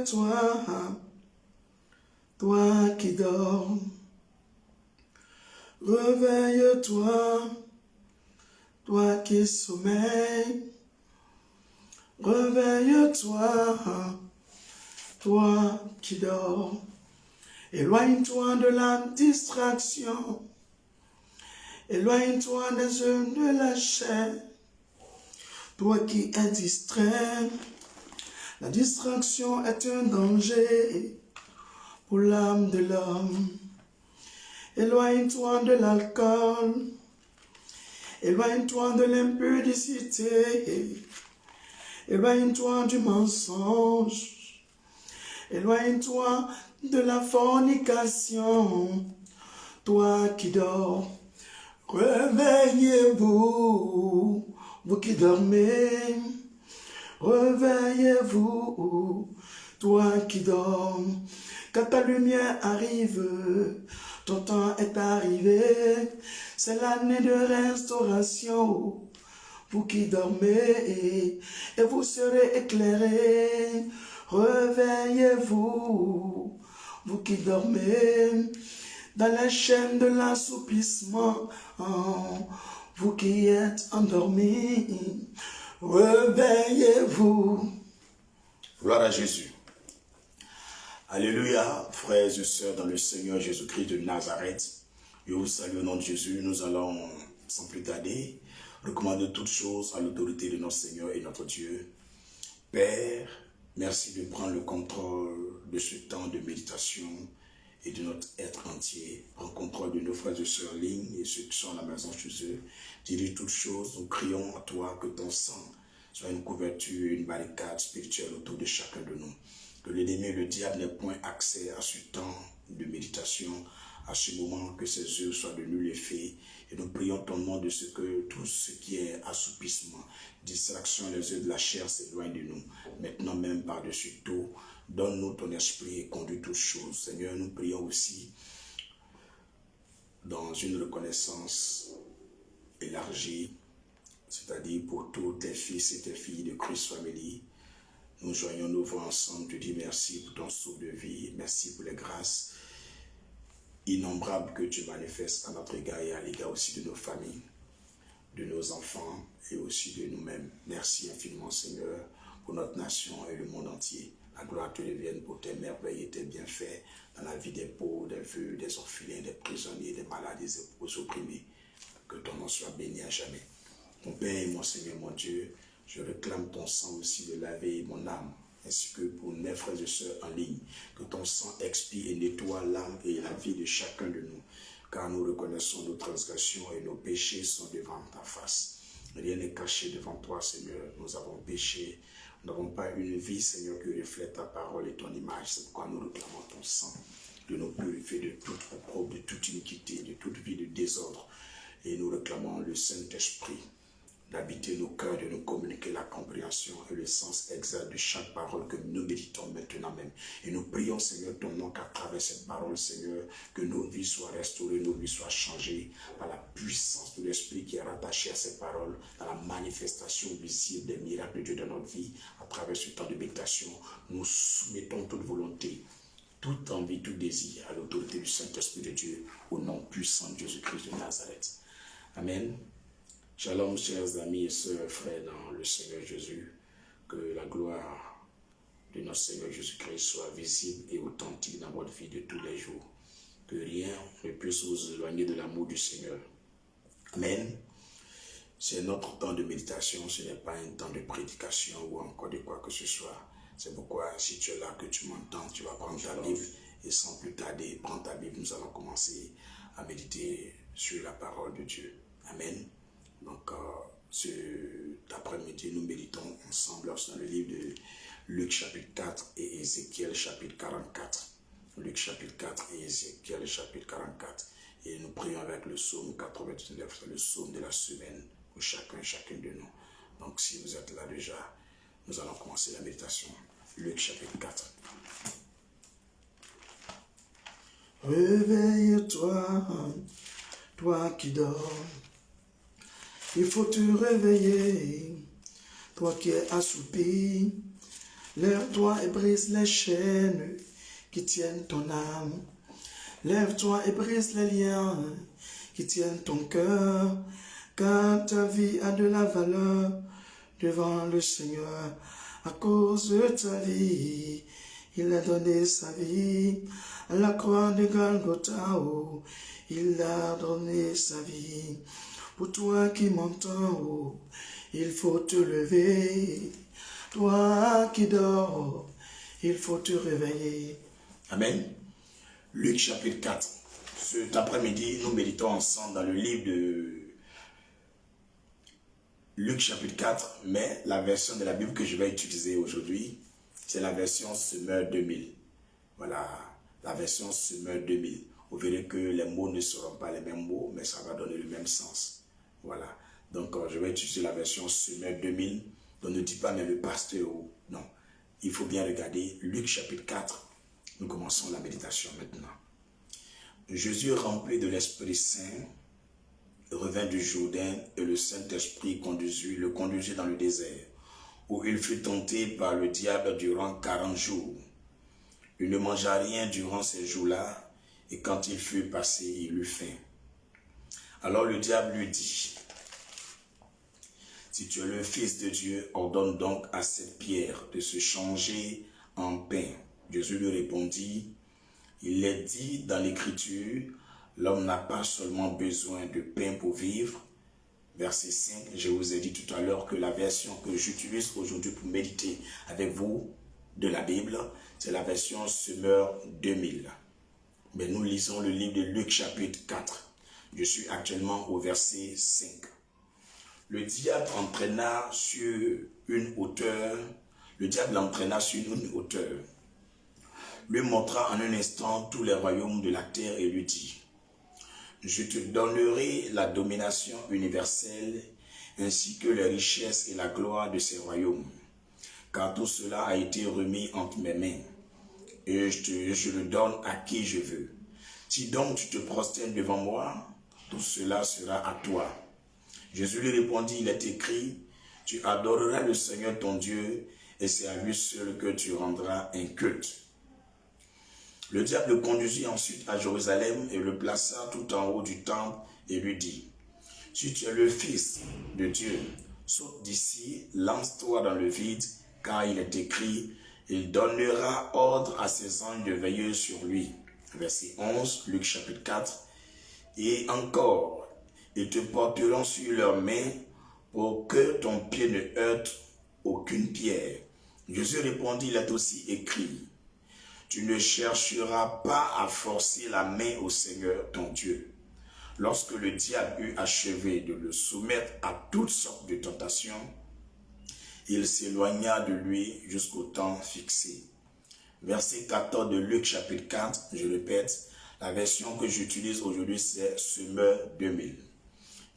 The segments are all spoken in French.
Réveille-toi, toi qui dors. Réveille-toi, toi qui sommeilles. Réveille-toi, toi qui dors. Éloigne-toi de la distraction. Éloigne-toi des œuvres de la chair. Toi qui es distrait. La distraction est un danger pour l'âme de l'homme. Éloigne-toi de l'alcool. Éloigne-toi de l'impudicité. Éloigne-toi du mensonge. Éloigne-toi de la fornication. Toi qui dors, réveillez-vous, vous qui dormez. Réveillez-vous, toi qui dors. Quand ta lumière arrive, ton temps est arrivé. C'est l'année de restauration. Vous qui dormez, et vous serez éclairés. Réveillez-vous, vous qui dormez, dans la chaîne de l'assoupissement, vous qui êtes endormis, réveillez-vous. Gloire à Jésus. Alléluia, frères et sœurs dans le Seigneur Jésus-Christ de Nazareth. Je vous salue au nom de Jésus. Nous allons, sans plus tarder, recommander toutes choses à l'autorité de notre Seigneur et notre Dieu. Père, merci de prendre le contrôle de ce temps de méditation et de notre être entier. Prends contrôle de nos frères et sœurs en ligne et ceux qui sont à la maison chez eux. Dirige toutes choses. Nous crions à toi que ton sang soit une couverture, une barricade spirituelle autour de chacun de nous. Que l'ennemi et le diable n'aient point accès à ce temps de méditation, à ce moment, que ces œuvres soient de nul effet. Et nous prions ton nom de ce que tout ce qui est assoupissement, distraction, les œuvres de la chair s'éloignent de nous. Maintenant même par-dessus tout, donne-nous ton esprit et conduis toutes choses. Seigneur, nous prions aussi dans une reconnaissance élargie, c'est-à-dire pour tous tes fils et tes filles de Christ Family. Nous joignons nos voix ensemble, te dis merci pour ton souffle de vie, merci pour les grâces innombrables que tu manifestes à notre égard et à l'égard aussi de nos familles, de nos enfants et aussi de nous-mêmes. Merci infiniment Seigneur pour notre nation et le monde entier. La gloire te revienne pour tes merveilles et tes bienfaits dans la vie des pauvres, des veuves, des orphelins, des prisonniers, des malades, des opprimés. Que ton nom soit béni à jamais. Mon Père et mon Seigneur, mon Dieu, je réclame ton sang aussi de laver mon âme, ainsi que pour mes frères et sœurs en ligne. Que ton sang expie et nettoie l'âme et la vie de chacun de nous, car nous reconnaissons nos transgressions et nos péchés sont devant ta face. Rien n'est caché devant toi, Seigneur. Nous avons péché. Nous n'avons pas une vie, Seigneur, qui reflète ta parole et ton image. C'est pourquoi nous réclamons ton sang, de nous purifier de toute opprobre, de toute iniquité, de toute vie de désordre. Et nous réclamons le Saint-Esprit d'habiter nos cœurs, de nous communiquer la compréhension et le sens exact de chaque parole que nous méditons maintenant même. Et nous prions, Seigneur, ton nom, qu'à travers cette parole, Seigneur, que nos vies soient restaurées, nos vies soient changées par la puissance de l'Esprit qui est rattaché à cette parole, dans la manifestation visible des miracles de Dieu dans notre vie. À travers ce temps de méditation, nous soumettons toute volonté, toute envie, tout désir à l'autorité du Saint-Esprit de Dieu, au nom puissant de Jésus-Christ de Nazareth. Amen. Shalom, chers amis et sœurs, frères dans le Seigneur Jésus, que la gloire de notre Seigneur Jésus-Christ soit visible et authentique dans votre vie de tous les jours. Que rien ne puisse vous éloigner de l'amour du Seigneur. Amen. C'est notre temps de méditation, ce n'est pas un temps de prédication ou encore de quoi que ce soit. C'est pourquoi, si tu es là, que tu m'entends, tu vas prendre ta Bible et sans plus tarder, prends ta Bible, nous allons commencer à méditer sur la parole de Dieu. Amen. Donc, cet après-midi, nous méditons ensemble dans le livre de Luc chapitre 4 et Ézéchiel chapitre 44. Luc chapitre 4 et Ézéchiel chapitre 44. Et nous prions avec le psaume 99, le psaume de la semaine pour chacun de nous. Donc, si vous êtes là déjà, nous allons commencer la méditation. Luc chapitre 4. Réveille-toi, toi qui dors. Il faut te réveiller, toi qui es assoupi. Lève-toi et brise les chaînes qui tiennent ton âme. Lève-toi et brise les liens qui tiennent ton cœur, car ta vie a de la valeur devant le Seigneur. À cause de ta vie, il a donné sa vie à la croix de Golgotha. Oh, il a donné sa vie. Pour toi qui m'entends, oh, il faut te lever. Toi qui dors, il faut te réveiller. Amen. Luc chapitre 4. Cet après-midi, nous méditons ensemble dans le livre de Luc chapitre 4, mais la version de la Bible que je vais utiliser aujourd'hui, c'est la version Semeur 2000. Voilà, la version Semeur 2000. Vous verrez que les mots ne seront pas les mêmes mots, mais ça va donner le même sens. Voilà, donc je vais utiliser la version Semeur 2000. Donc ne dis pas, mais le pasteur, non. Il faut bien regarder Luc chapitre 4. Nous commençons la méditation maintenant. Jésus, rempli de l'Esprit Saint, revint du Jourdain et le Saint-Esprit le conduisit dans le désert, où il fut tenté par le diable durant 40 jours. Il ne mangea rien durant ces jours-là, et quand il fut passé, il eut faim. Alors le diable lui dit, « Si tu es le Fils de Dieu, ordonne donc à cette pierre de se changer en pain. » Jésus lui répondit, « Il est dit dans l'Écriture, l'homme n'a pas seulement besoin de pain pour vivre. » Verset 5, je vous ai dit tout à l'heure que la version que j'utilise aujourd'hui pour méditer avec vous de la Bible, c'est la version Semeur 2000. Mais nous lisons le livre de Luc chapitre 4. Je suis actuellement au verset 5. Le diable l'entraîna sur une hauteur, lui montra en un instant tous les royaumes de la terre et lui dit, « Je te donnerai la domination universelle ainsi que les richesses et la gloire de ces royaumes, car tout cela a été remis entre mes mains, et je le donne à qui je veux. Si donc tu te prosternes devant moi, tout cela sera à toi. » Jésus lui répondit, « Il est écrit, tu adoreras le Seigneur ton Dieu, et c'est à lui seul que tu rendras un culte. » Le diable le conduisit ensuite à Jérusalem et le plaça tout en haut du temple et lui dit, « Si tu es le Fils de Dieu, saute d'ici, lance-toi dans le vide, car il est écrit, il donnera ordre à ses anges de veiller sur lui. » Verset 11, Luc chapitre 4. Et encore, ils te porteront sur leurs mains pour que ton pied ne heurte aucune pierre. Jésus répondit, il est aussi écrit, tu ne chercheras pas à forcer la main au Seigneur ton Dieu. Lorsque le diable eut achevé de le soumettre à toutes sortes de tentations, il s'éloigna de lui jusqu'au temps fixé. Verset 14 de Luc chapitre 4, je répète, la version que j'utilise aujourd'hui c'est Semeur 2000.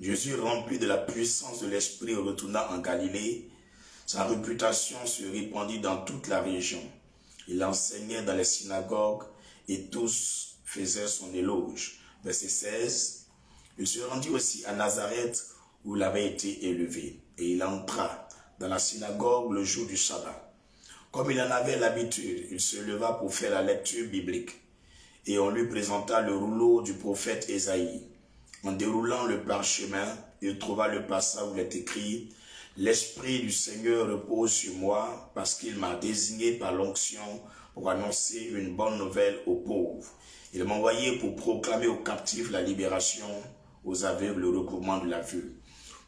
Jésus, rempli de la puissance de l'Esprit, retourna en Galilée. Sa réputation se répandit dans toute la région. Il enseignait dans les synagogues et tous faisaient son éloge. Verset 16. Il se rendit aussi à Nazareth où il avait été élevé. Et il entra dans la synagogue le jour du sabbat. Comme il en avait l'habitude, il se leva pour faire la lecture biblique. Et on lui présenta le rouleau du prophète Ésaïe. En déroulant le parchemin, il trouva le passage où il est écrit « L'Esprit du Seigneur repose sur moi parce qu'il m'a désigné par l'onction pour annoncer une bonne nouvelle aux pauvres. Il m'a envoyé pour proclamer aux captifs la libération, aux aveugles le recouvrement de la vue,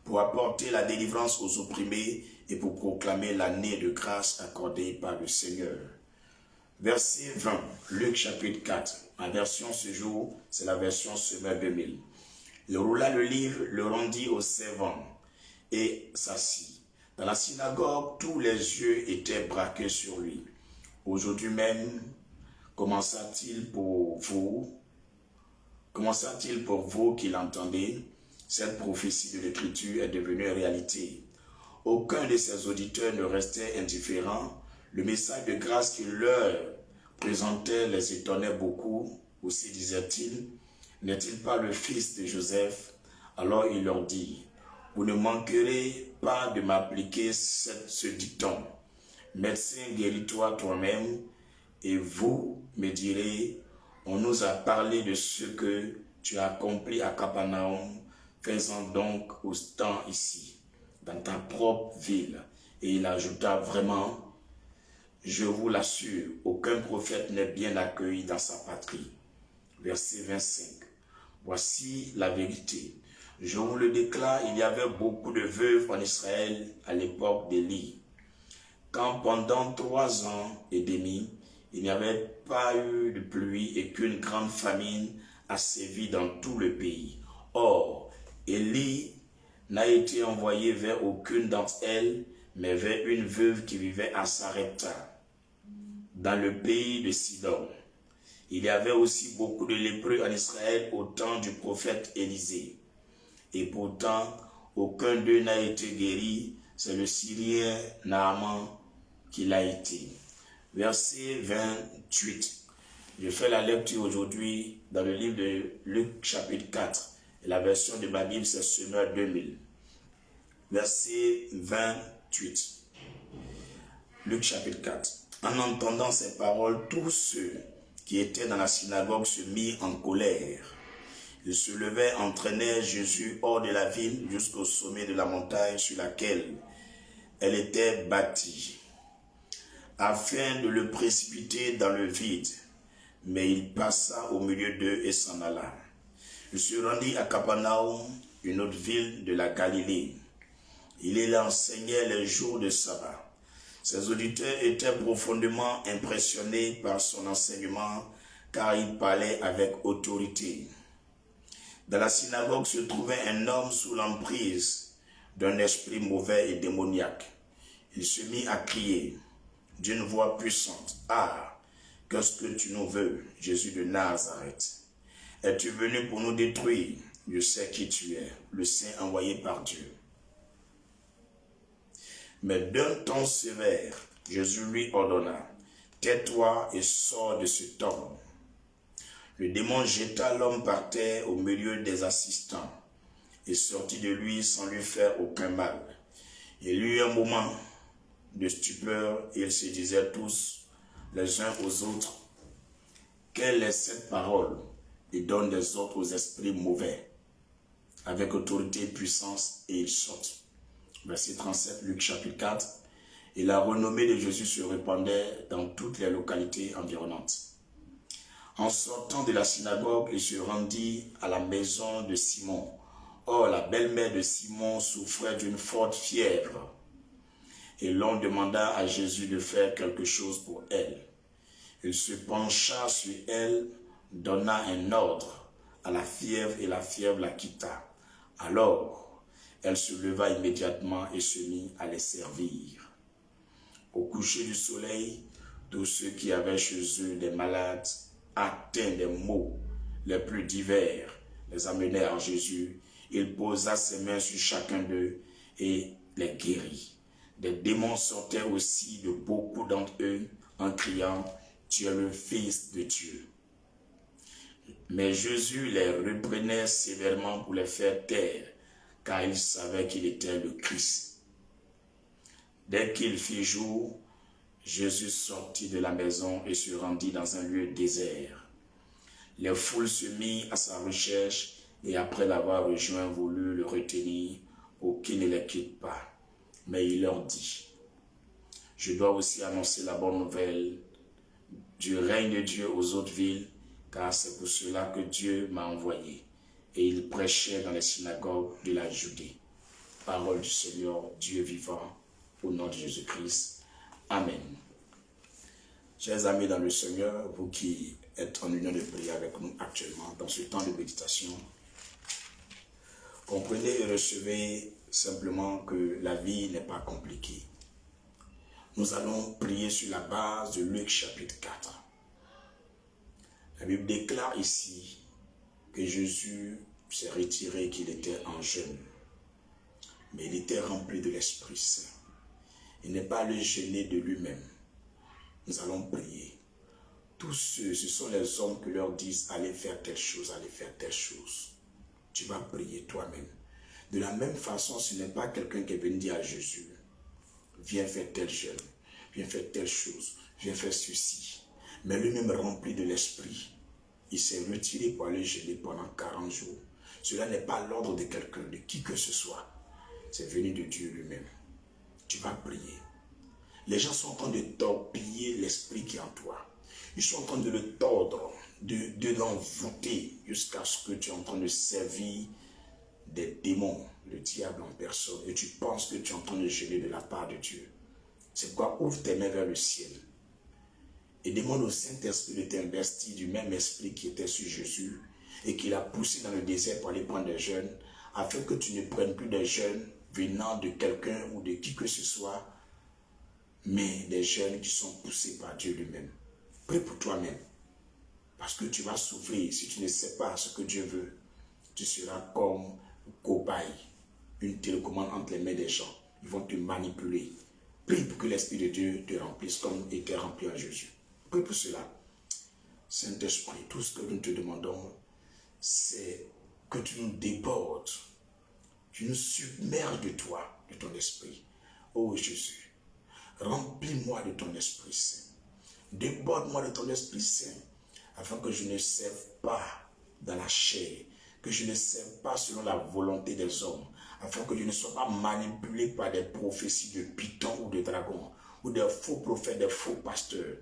pour apporter la délivrance aux opprimés et pour proclamer l'année de grâce accordée par le Seigneur. » Verset 20, Luc chapitre 4. Ma version ce jour, c'est la version Semeur 2000. Il roula le livre, le rendit au servant et s'assit. Dans la synagogue, tous les yeux étaient braqués sur lui. Aujourd'hui même, commença-t-il pour vous qui l'entendez? Cette prophétie de l'Écriture est devenue réalité. Aucun de ses auditeurs ne restait indifférent. Le message de grâce qu'il leur présentait les étonnait beaucoup. Aussi disait-il, n'est-il pas le fils de Joseph? Alors il leur dit, vous ne manquerez pas de m'appliquer ce dicton. médecin, guéris-toi toi-même. Et vous me direz, on nous a parlé de ce que tu as accompli à Capernaum, fais-en donc autant ici, dans ta propre ville. Et il ajouta vraiment, je vous l'assure, aucun prophète n'est bien accueilli dans sa patrie. Verset 25. Voici la vérité. Je vous le déclare, il y avait beaucoup de veuves en Israël à l'époque d'Élie, quand pendant 3 ans et demi, il n'y avait pas eu de pluie et qu'une grande famine a sévi dans tout le pays. Or, Élie n'a été envoyé vers aucune d'entre elles, mais vers une veuve qui vivait à Sarepta, dans le pays de Sidon. Il y avait aussi beaucoup de lépreux en Israël au temps du prophète Élisée. Et pourtant, aucun d'eux n'a été guéri, c'est le Syrien Naaman qui l'a été. Verset 28. Je fais la lecture aujourd'hui dans le livre de Luc chapitre 4. Et la version de ma Bible, c'est Semeur 2000. Verset 28. Luc chapitre 4. En entendant ces paroles, tous ceux qui étaient dans la synagogue se mirent en colère. Ils se levaient, entraînèrent Jésus hors de la ville jusqu'au sommet de la montagne sur laquelle elle était bâtie, afin de le précipiter dans le vide. Mais il passa au milieu d'eux et s'en alla. Il se rendit à Capernaum, une autre ville de la Galilée. Il y enseignait les jours de sabbat. Ses auditeurs étaient profondément impressionnés par son enseignement, car il parlait avec autorité. Dans la synagogue se trouvait un homme sous l'emprise d'un esprit mauvais et démoniaque. Il se mit à crier d'une voix puissante, « Ah, qu'est-ce que tu nous veux, Jésus de Nazareth? Es-tu venu pour nous détruire? Je sais qui tu es, le Saint envoyé par Dieu. » Mais d'un ton sévère, Jésus lui ordonna, « Tais-toi et sors de cet homme. » Le démon jeta l'homme par terre au milieu des assistants et sortit de lui sans lui faire aucun mal. Il y eut un moment de stupeur et ils se disaient tous les uns aux autres, « Quelle est cette parole? Il donne des ordres aux esprits mauvais, avec autorité et puissance, et ils sortent. » Verset 37, Luc chapitre 4. Et la renommée de Jésus se répandait dans toutes les localités environnantes. En sortant de la synagogue, il se rendit à la maison de Simon. Or, la belle-mère de Simon souffrait d'une forte fièvre. Et l'on demanda à Jésus de faire quelque chose pour elle. Il se pencha sur elle, donna un ordre à la fièvre et la fièvre la quitta. Alors, elle se leva immédiatement et se mit à les servir. Au coucher du soleil, tous ceux qui avaient chez eux des malades, atteints des maux les plus divers, les amenèrent à Jésus. Il posa ses mains sur chacun d'eux et les guérit. Des démons sortaient aussi de beaucoup d'entre eux en criant, « Tu es le Fils de Dieu. » Mais Jésus les reprenait sévèrement pour les faire taire, car il savait qu'il était le Christ. Dès qu'il fit jour, Jésus sortit de la maison et se rendit dans un lieu désert. Les foules se mirent à sa recherche et après l'avoir rejoint, voulurent le retenir pour qu'il ne les quitte pas. Mais il leur dit, « Je dois aussi annoncer la bonne nouvelle du règne de Dieu aux autres villes, car c'est pour cela que Dieu m'a envoyé. » Et il prêchait dans les synagogues de la Judée. Parole du Seigneur, Dieu vivant, au nom de Jésus-Christ. Amen. Chers amis dans le Seigneur, vous qui êtes en union de prière avec nous actuellement, dans ce temps de méditation, comprenez et recevez simplement que la vie n'est pas compliquée. Nous allons prier sur la base de Luc chapitre 4. La Bible déclare ici que Jésus s'est retiré, qu'il était en jeûne. Mais il était rempli de l'Esprit Saint. Il n'est pas allé jeûner de lui-même. Nous allons prier. Tous ceux, ce sont les hommes qui leur disent, allez faire telle chose, allez faire telle chose. Tu vas prier toi-même. De la même façon, ce n'est pas quelqu'un qui est venu dire à Jésus, viens faire tel jeûne. viens faire telle chose, viens faire ceci. Mais lui-même rempli de l'esprit, il s'est retiré pour aller jeûner pendant 40 jours. Cela n'est pas l'ordre de quelqu'un, de qui que ce soit. C'est venu de Dieu lui-même. Tu vas prier. Les gens sont en train de torpiller l'esprit qui est en toi. Ils sont en train de le tordre, de l'envoûter jusqu'à ce que tu es en train de servir des démons, le diable en personne, et tu penses que tu es en train de jeûner de la part de Dieu. C'est pourquoi ouvre tes mains vers le ciel et demande au Saint-Esprit de t'investir du même esprit qui était sur Jésus et qui l'a poussé dans le désert pour aller prendre des jeûnes, afin que tu ne prennes plus des jeûnes venant de quelqu'un ou de qui que ce soit, mais des jeûnes qui sont poussés par Dieu lui-même. Prie pour toi-même, parce que tu vas souffrir si tu ne sais pas ce que Dieu veut. Tu seras comme cobaye, une télécommande entre les mains des gens. Ils vont te manipuler. Prie pour que l'Esprit de Dieu te remplisse comme il était rempli en Jésus. Prie pour cela. Saint-Esprit, tout ce que nous te demandons, c'est que tu nous débordes. Tu nous submerges de toi, de ton esprit. Oh Jésus, remplis-moi de ton Esprit Saint. Déborde-moi de ton Esprit Saint, afin que je ne serve pas dans la chair, que je ne serve pas selon la volonté des hommes, afin que je ne sois pas manipulé par des prophéties de python ou de dragon, ou des faux prophètes, des faux pasteurs.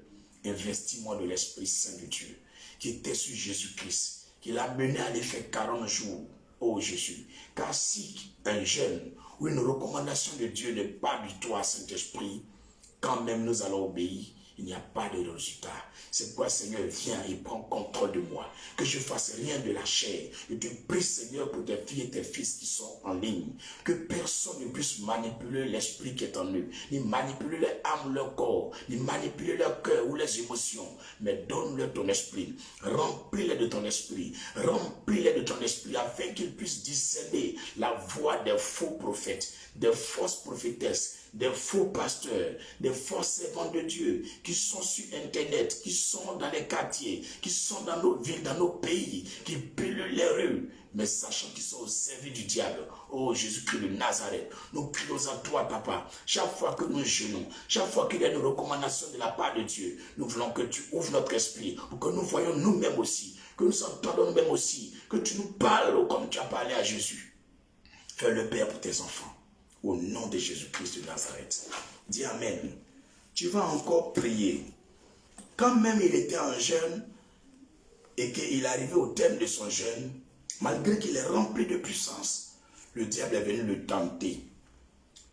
Investis-moi de l'Esprit Saint de Dieu, qui était sur Jésus-Christ, qui l'a mené à aller faire 40 jours. Oh Jésus, car si un jeûne ou une recommandation de Dieu n'est pas du tout à Saint-Esprit, quand même nous allons obéir, il n'y a pas de résultat. C'est pourquoi, Seigneur, viens et prends contrôle de moi. Que je fasse rien de la chair. Je te prie, Seigneur, pour tes filles et tes fils qui sont en ligne. Que personne ne puisse manipuler l'esprit qui est en eux. Ni manipuler leur âme, leur corps. Ni manipuler leur cœur ou les émotions. Mais donne-leur ton esprit. Remplis-les de ton esprit. Remplis-les de ton esprit afin qu'ils puissent discerner la voix des faux prophètes, des fausses prophétesses, des faux pasteurs, des faux servants de Dieu qui sont sur Internet, qui sont dans les quartiers, qui sont dans nos villes, dans nos pays, qui pilulent les rues, mais sachant qu'ils sont au service du diable. Oh Jésus-Christ de Nazareth, nous crions à toi, Papa. Chaque fois que nous jeûnons, chaque fois qu'il y a une recommandation de la part de Dieu, nous voulons que tu ouvres notre esprit pour que nous voyons nous-mêmes aussi, que nous entendons nous-mêmes aussi, que tu nous parles comme tu as parlé à Jésus. Fais le Père pour tes enfants. Au nom de Jésus-Christ de Nazareth. Dis Amen. Tu vas encore prier. Quand même il était en jeûne et qu'il arrivait au terme de son jeûne, malgré qu'il est rempli de puissance, le diable est venu le tenter.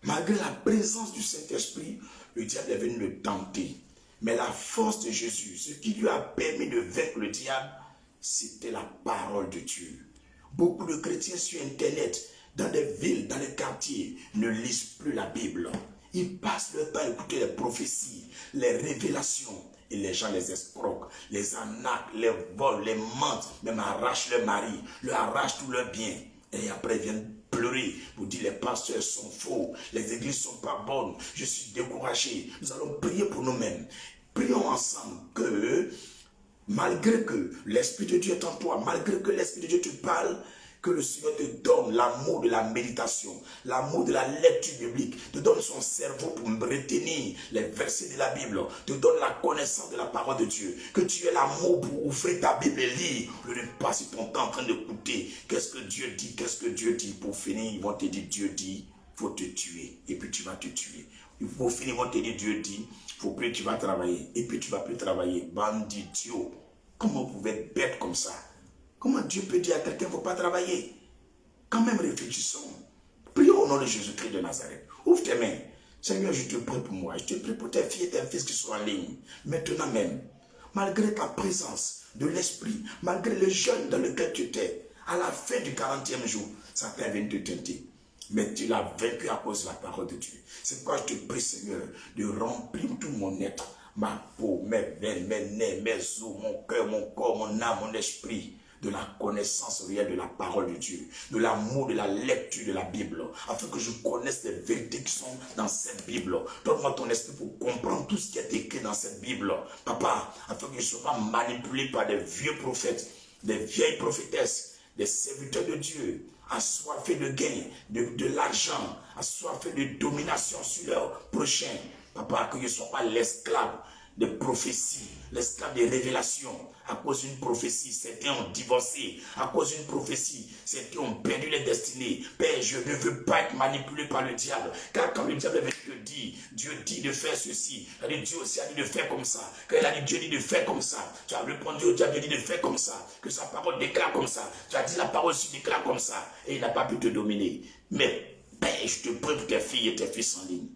Malgré la présence du Saint-Esprit, le diable est venu le tenter. Mais la force de Jésus, ce qui lui a permis de vaincre le diable, c'était la parole de Dieu. Beaucoup de chrétiens sur Internet, dans des villes, dans les quartiers, ne lisent plus la Bible. Ils passent leur temps à écouter les prophéties, les révélations. Et les gens les escroquent, les arnaquent, les volent, les mentent, même arrachent leur mari, leur arrachent tous leurs biens. Et après ils viennent pleurer pour dire les pasteurs sont faux, les églises sont pas bonnes, je suis découragé. Nous allons prier pour nous-mêmes. Prions ensemble que, malgré que l'Esprit de Dieu est en toi, malgré que l'Esprit de Dieu te parle, que le Seigneur te donne l'amour de la méditation, l'amour de la lecture biblique, te donne son cerveau pour retenir les versets de la Bible, te donne la connaissance de la parole de Dieu, que tu aies l'amour pour ouvrir ta Bible et lire, au lieu de passer ton temps en train d'écouter qu'est-ce que Dieu dit, qu'est-ce que Dieu dit. Pour finir, ils vont te dire Dieu dit, il faut te tuer, et puis tu vas te tuer. Pour finir, ils vont te dire Dieu dit, il faut plus tu vas travailler, et puis tu vas plus travailler. Bandit, Dieu, comment vous pouvez être bête comme ça? Comment Dieu peut dire à quelqu'un qu'il ne faut pas travailler? Quand même réfléchissons. Prions au nom de Jésus-Christ de Nazareth. Ouvre tes mains. Seigneur, je te prie pour moi. Je te prie pour tes filles et tes fils qui sont en ligne. Maintenant même, malgré ta présence de l'esprit, malgré le jeûne dans lequel tu étais, à la fin du 40e jour, Satan vient te tenter. Mais tu l'as vaincu à cause de la parole de Dieu. C'est pourquoi je te prie, Seigneur, de remplir tout mon être, ma peau, mes veines, mes nerfs, mes os, mon cœur, mon corps, mon âme, mon esprit, de la connaissance réelle de la parole de Dieu, de l'amour, de la lecture de la Bible, afin que je connaisse les vérités qui sont dans cette Bible. Donne-moi ton esprit pour comprendre tout ce qui est écrit dans cette Bible. Papa, afin que je ne sois pas manipulé par des vieux prophètes, des vieilles prophétesses, des serviteurs de Dieu, assoiffés de gain, de l'argent, assoiffés de domination sur leurs prochains. Papa, que je ne sois pas l'esclave des prophéties, l'esclave des révélations. À cause d'une prophétie, certains ont divorcé. À cause d'une prophétie, certains ont perdu les destinées. Père, je ne veux pas être manipulé par le diable. Car quand le diable te dit, Dieu dit de faire ceci. Dieu aussi a dit de faire comme ça. Quand il a dit, Dieu dit de faire comme ça. Tu as répondu au diable, Dieu dit de faire comme ça. Que sa parole déclare comme ça. Tu as dit la parole se déclare comme ça. Et il n'a pas pu te dominer. Mais, Père, je te prie pour tes filles et tes fils en ligne.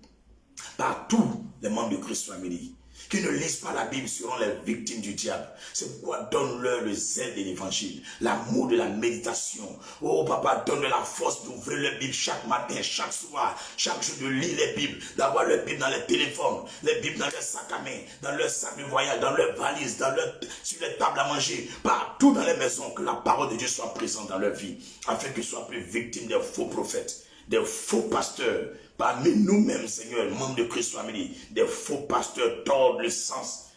Par tous les membres de Christ Family, qui ne lisent pas la Bible seront les victimes du diable. C'est pourquoi donne-leur le zèle de l'évangile, l'amour de la méditation. Oh papa, donne-leur la force d'ouvrir la Bible chaque matin, chaque soir, chaque jour, de lire les Bibles, d'avoir les Bibles dans les téléphones, les Bibles dans leur sac à main, dans leur sac de voyage, dans leur valise, sur les tables à manger, partout dans les maisons, que la parole de Dieu soit présente dans leur vie, afin qu'ils soient plus victimes des faux prophètes, des faux pasteurs. Parmi nous-mêmes, Seigneur, membres de Christ Family, des faux pasteurs tordent le sens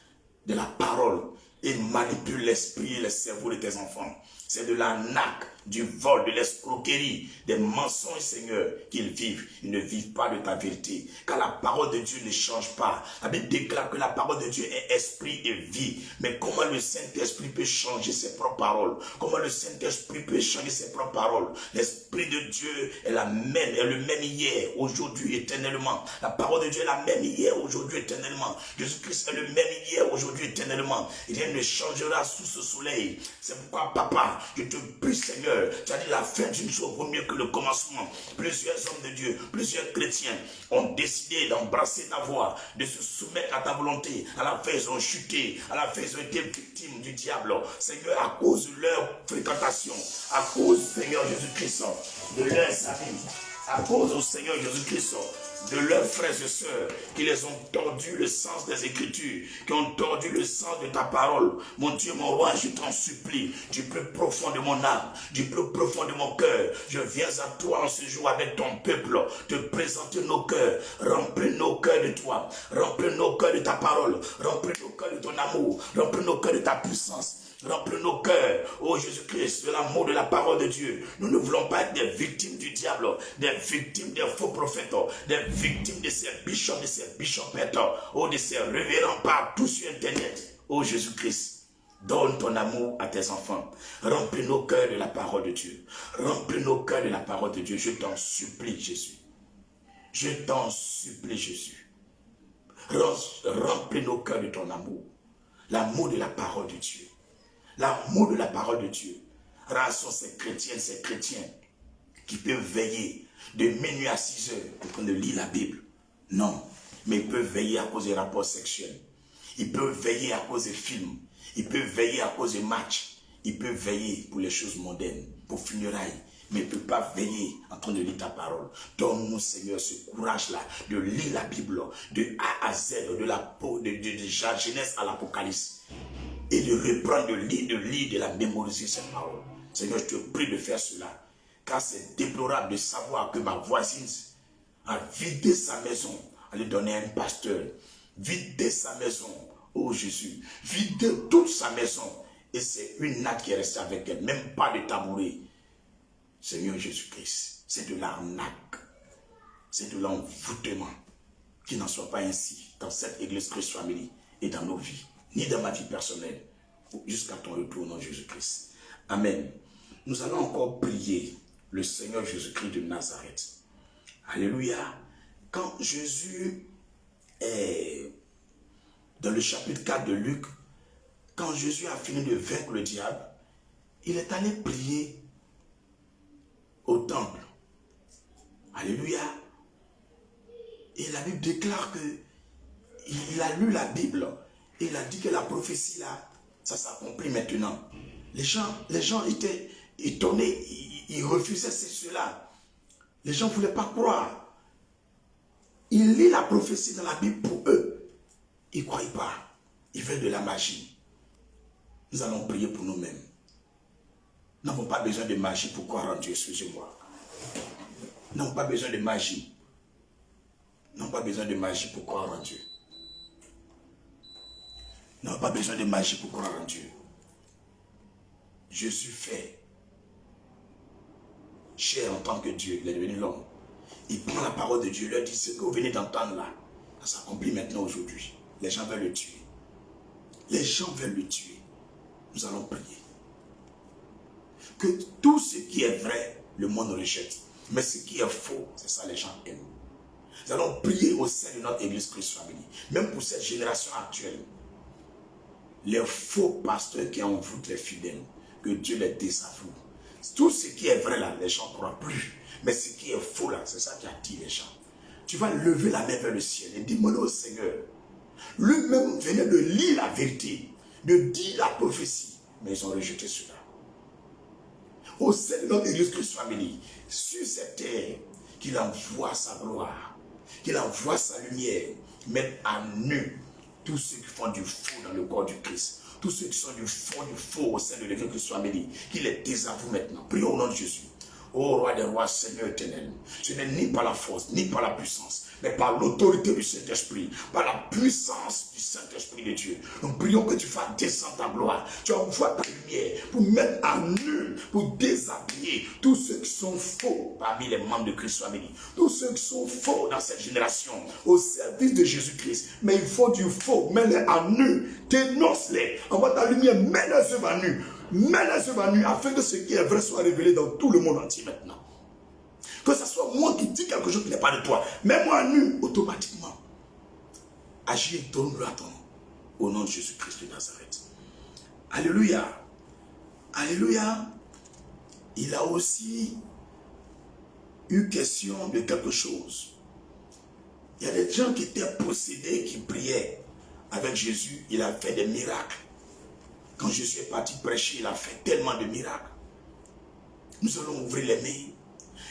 de la parole et manipulent l'esprit et le cerveau de tes enfants. C'est de l'arnaque, du vol, de l'escroquerie, des mensonges, Seigneur, qu'ils vivent. Ils ne vivent pas de ta vérité. Car la parole de Dieu ne change pas. La Bible déclare que la parole de Dieu est esprit et vie. Mais comment le Saint-Esprit peut changer ses propres paroles? Comment le Saint-Esprit peut changer ses propres paroles? L'Esprit de Dieu est le même hier, aujourd'hui, éternellement. La parole de Dieu est la même hier, aujourd'hui, éternellement. Jésus-Christ est le même hier, aujourd'hui, éternellement. Rien ne changera sous ce soleil. C'est pourquoi, Papa, je te prie, Seigneur, tu as dit la fin d'une chose vaut mieux que le commencement. Plusieurs hommes de Dieu, plusieurs chrétiens ont décidé d'embrasser ta voix, de se soumettre à ta volonté. À la fin, ils ont chuté. À la fin, ils ont été victimes du diable. Seigneur, à cause de leur fréquentation, à cause, Seigneur Jésus-Christ, de leur salut, à cause, au Seigneur Jésus-Christ, de leurs frères et sœurs qui les ont tordu le sens des Écritures, qui ont tordu le sens de ta parole. Mon Dieu, mon roi, je t'en supplie, du plus profond de mon âme, du plus profond de mon cœur, je viens à toi en ce jour avec ton peuple, te présenter nos cœurs, remplis nos cœurs de toi, remplis nos cœurs de ta parole, remplis nos cœurs de ton amour, remplis nos cœurs de ta puissance. Remplis nos cœurs, ô Jésus-Christ, de l'amour de la parole de Dieu. Nous ne voulons pas être des victimes du diable, des victimes des faux prophètes, des victimes de ces bishops, de ces bishopettes, ou de ces révérends partout sur Internet. Ô Jésus-Christ, donne ton amour à tes enfants. Remplis nos cœurs de la parole de Dieu. Remplis nos cœurs de la parole de Dieu. Je t'en supplie, Jésus. Je t'en supplie, Jésus. Remplis nos cœurs de ton amour. L'amour de la parole de Dieu. L'amour de la parole de Dieu. Rares sont ces chrétiennes, ces chrétiens qui peuvent veiller de minuit à 6 heures en train de lire la Bible. Non, mais ils peuvent veiller à cause des rapports sexuels. Ils peuvent veiller à cause des films. Ils peuvent veiller à cause des matchs. Ils peuvent veiller pour les choses mondaines, pour funérailles. Mais ils ne peuvent pas veiller en train de lire ta parole. Donne-nous, Seigneur, ce courage-là de lire la Bible de A à Z, de la Genèse à l'Apocalypse. Et de reprendre, de lire, de la mémoriser cette parole. Seigneur, je te prie de faire cela. Car c'est déplorable de savoir que ma voisine a vidé sa maison, à lui donner un pasteur. Vidé sa maison, oh Jésus. Vidé toute sa maison. Et c'est une natte qui est restée avec elle. Même pas de tabouret. Seigneur Jésus-Christ, c'est de l'arnaque. C'est de l'envoûtement. Qu'il n'en soit pas ainsi dans cette église Christ Family et dans nos vies. Ni dans ma vie personnelle, jusqu'à ton retour, nom Jésus-Christ. Amen. Nous allons encore prier le Seigneur Jésus-Christ de Nazareth. Alléluia. Quand Jésus est dans le chapitre 4 de Luc, quand Jésus a fini de vaincre le diable, il est allé prier au temple. Alléluia. Et la Bible déclare qu'il a lu la Bible. Et il a dit que la prophétie là, ça s'accomplit maintenant. Les gens étaient étonnés, ils refusaient cela. Les gens ne voulaient pas croire. Il lit la prophétie dans la Bible pour eux. Ils ne croient pas. Ils veulent de la magie. Nous allons prier pour nous-mêmes. Nous n'avons pas besoin de magie pour croire en Dieu, excusez-moi. Nous n'avons pas besoin de magie. Nous n'avons pas besoin de magie pour croire en Dieu. Nous n'avons pas besoin de magie pour croire en Dieu. Jésus fait chair en tant que Dieu. Il est devenu l'homme. Il prend la parole de Dieu. Il leur dit ce que vous venez d'entendre là. Ça s'accomplit maintenant aujourd'hui. Les gens veulent le tuer. Les gens veulent le tuer. Nous allons prier. Que tout ce qui est vrai, le monde rejette. Mais ce qui est faux, c'est ça les gens aiment. Nous allons prier au sein de notre Église Christ Family. Même pour cette génération actuelle. Les faux pasteurs qui envoûtent les fidèles, que Dieu les désavoue. Tout ce qui est vrai là, les gens ne croient plus. Mais ce qui est faux là, c'est ça qui attire les gens. Tu vas lever la main vers le ciel et demander au Seigneur. Lui-même venait de lire la vérité, de dire la prophétie. Mais ils ont rejeté cela. Au sein de notre Église Christ Family, sur cette terre, qu'il envoie sa gloire, qu'il envoie sa lumière, mettre à nu tous ceux qui font du faux dans le corps du Christ, tous ceux qui sont du faux au sein de l'Église Christ Family, qu'il les désavoue maintenant. Prions au nom de Jésus. Ô roi des rois, Seigneur éternel, ce n'est ni par la force, ni par la puissance, mais par l'autorité du Saint-Esprit, par la puissance du Saint-Esprit de Dieu. Nous prions que tu fasses descendre ta gloire, tu envoies ta lumière pour mettre à nu, pour déshabiller tous ceux qui sont faux parmi les membres de Christ Family, tous ceux qui sont faux dans cette génération, au service de Jésus-Christ. Mais il faut du faux, mets-les à nu, dénonce-les, envoie ta lumière, mets-les à nu. Mets les yeux à nu afin que ce qui est vrai soit révélé dans tout le monde entier maintenant. Que ce soit moi qui dis quelque chose qui n'est pas de toi. Mets-moi à nu automatiquement. Agis et donne-le à ton nom. Au nom de Jésus-Christ de Nazareth. Alléluia. Alléluia. Il a aussi eu question de quelque chose. Il y a des gens qui étaient possédés, qui priaient avec Jésus. Il a fait des miracles. Quand Jésus est parti prêcher, il a fait tellement de miracles. Nous allons ouvrir les mains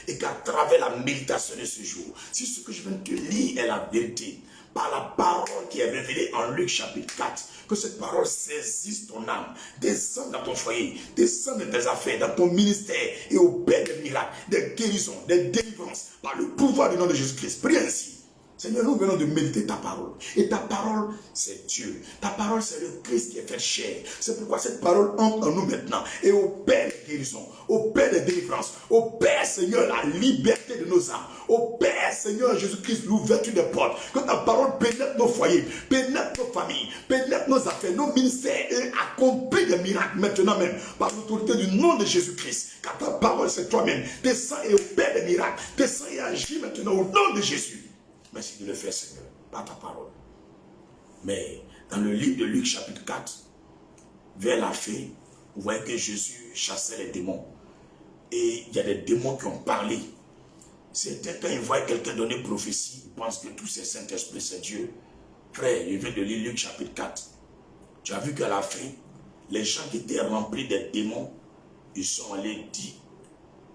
et qu'à travers la méditation de ce jour, si ce que je viens de te lire est la vérité, par la parole qui est révélée en Luc chapitre 4, que cette parole saisisse ton âme, descende dans ton foyer, descende dans tes affaires, dans ton ministère et opère des miracles, des guérisons, des délivrances par le pouvoir du nom de Jésus-Christ. Prie ainsi. Seigneur, nous venons de méditer ta parole. Et ta parole, c'est Dieu. Ta parole, c'est le Christ qui est fait chair. C'est pourquoi cette parole entre en nous maintenant. Et opère les guérisons, opère les délivrances, opère, Seigneur, la liberté de nos âmes. Opère, Seigneur Jésus-Christ, l'ouverture des portes. Que ta parole pénètre nos foyers, pénètre nos familles, pénètre nos affaires, nos ministères et accomplit des miracles maintenant même par l'autorité du nom de Jésus-Christ. Car ta parole, c'est toi-même. Descends et opère des miracles. Descends et agis maintenant au nom de Jésus. Merci de le faire, Seigneur, par ta parole. Mais dans le livre de Luc, chapitre 4, vers la fin, vous voyez que Jésus chassait les démons. Et il y a des démons qui ont parlé. Certains, quand ils voient quelqu'un donner prophétie, ils pensent que tout c'est Saint-Esprit, c'est Dieu. Frère, je viens de lire Luc, chapitre 4. Tu as vu qu'à la fin, les gens qui étaient remplis des démons, ils sont allés dire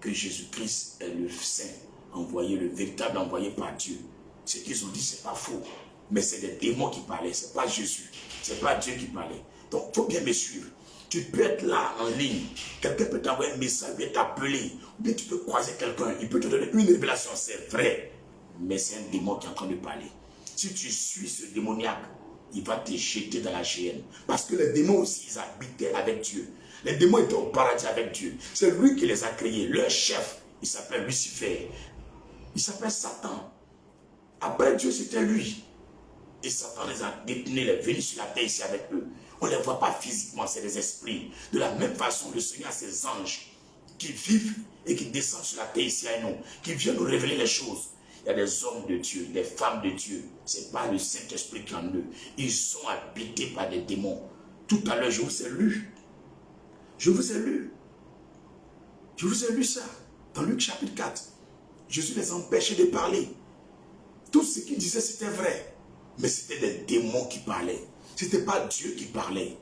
que Jésus-Christ est le Saint, envoyé, le véritable envoyé par Dieu. Ce qu'ils ont dit, ce n'est pas faux. Mais c'est des démons qui parlaient. Ce n'est pas Jésus. Ce n'est pas Dieu qui parlait. Donc, il faut bien me suivre. Tu peux être là en ligne. Quelqu'un peut t'envoyer un message, peut t'appeler. Ou bien tu peux croiser quelqu'un. Il peut te donner une révélation. C'est vrai. Mais c'est un démon qui est en train de parler. Si tu suis ce démoniaque, il va te jeter dans la géhenne. Parce que les démons aussi, ils habitaient avec Dieu. Les démons étaient au paradis avec Dieu. C'est lui qui les a créés. Leur chef, il s'appelle Lucifer. Il s'appelle Satan. Après Dieu, c'était lui. Et Satan les a détenus, il est venu sur la terre ici avec eux. On ne les voit pas physiquement, c'est des esprits. De la même façon, le Seigneur a ses anges qui vivent et qui descendent sur la terre ici à nous, qui viennent nous révéler les choses. Il y a des hommes de Dieu, des femmes de Dieu. Ce n'est pas le Saint-Esprit qui est en eux. Ils sont habités par des démons. Tout à l'heure, je vous ai lu. Je vous ai lu. Je vous ai lu ça dans Luc chapitre 4. Jésus les empêchait de parler. Tout ce qu'il disait, c'était vrai. Mais c'était des démons qui parlaient. Ce n'était pas Dieu qui parlait.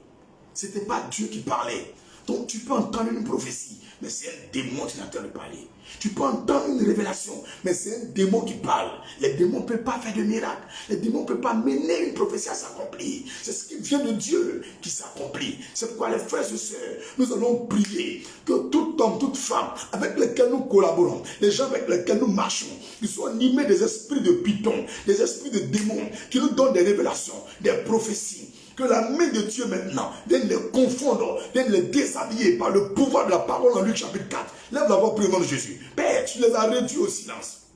Ce n'était pas Dieu qui parlait. Donc tu peux entendre une prophétie, mais c'est un démon qui est en train de parler. Tu peux entendre une révélation, mais c'est un démon qui parle. Les démons ne peuvent pas faire de miracle. Les démons ne peuvent pas mener une prophétie à s'accomplir. C'est ce qui vient de Dieu qui s'accomplit. C'est pourquoi les frères et sœurs, nous allons prier que tout homme, toute femme avec lesquels nous collaborons, les gens avec lesquels nous marchons, qu'ils soient animés des esprits de python, des esprits de démons, qui nous donnent des révélations, des prophéties. Que la main de Dieu maintenant vienne les confondre, vienne les déshabiller par le pouvoir de la parole en Luc chapitre 4. Lève la voix pour le nom de Jésus. Père, tu les as réduits au silence.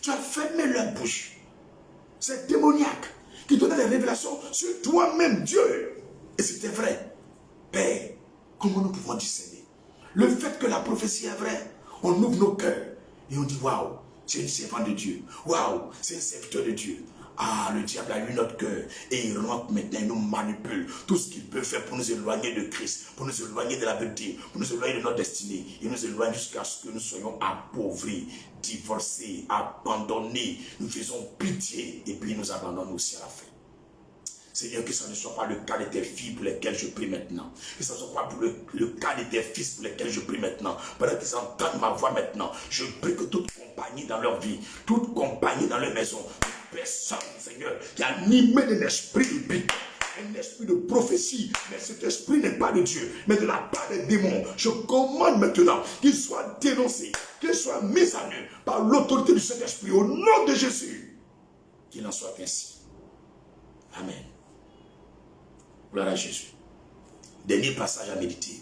Tu as fermé leur bouche. c'est démoniaque, qui donnait des révélations sur toi-même, Dieu. Et c'était vrai. Père, comment nous pouvons discerner? Le fait que la prophétie est vraie, on ouvre nos cœurs et on dit waouh, c'est une servante de Dieu. Waouh, c'est un serviteur de Dieu. Ah, le diable a eu notre cœur et il rentre maintenant, il nous manipule. Tout ce qu'il peut faire pour nous éloigner de Christ, pour nous éloigner de la vérité, pour nous éloigner de notre destinée. Il nous éloigne jusqu'à ce que nous soyons appauvris, divorcés, abandonnés. Nous faisons pitié et puis il nous abandonne aussi à la fin. Seigneur, que ce ne soit pas le cas de tes filles pour lesquelles je prie maintenant. Que ce ne soit pas pour le cas de tes fils pour lesquels je prie maintenant. Pendant qu'ils entendent ma voix maintenant, je prie que toute compagnie dans leur vie, toute compagnie dans leur maison, toute personne, Seigneur, qui a animé d'un esprit de pique, un esprit de prophétie, mais cet esprit n'est pas de Dieu, mais de la part des démons. Je commande maintenant qu'il soit dénoncé, qu'il soit mis à nu par l'autorité du Saint-Esprit au nom de Jésus. Qu'il en soit ainsi. Amen. Gloire à Jésus. Dernier passage à méditer.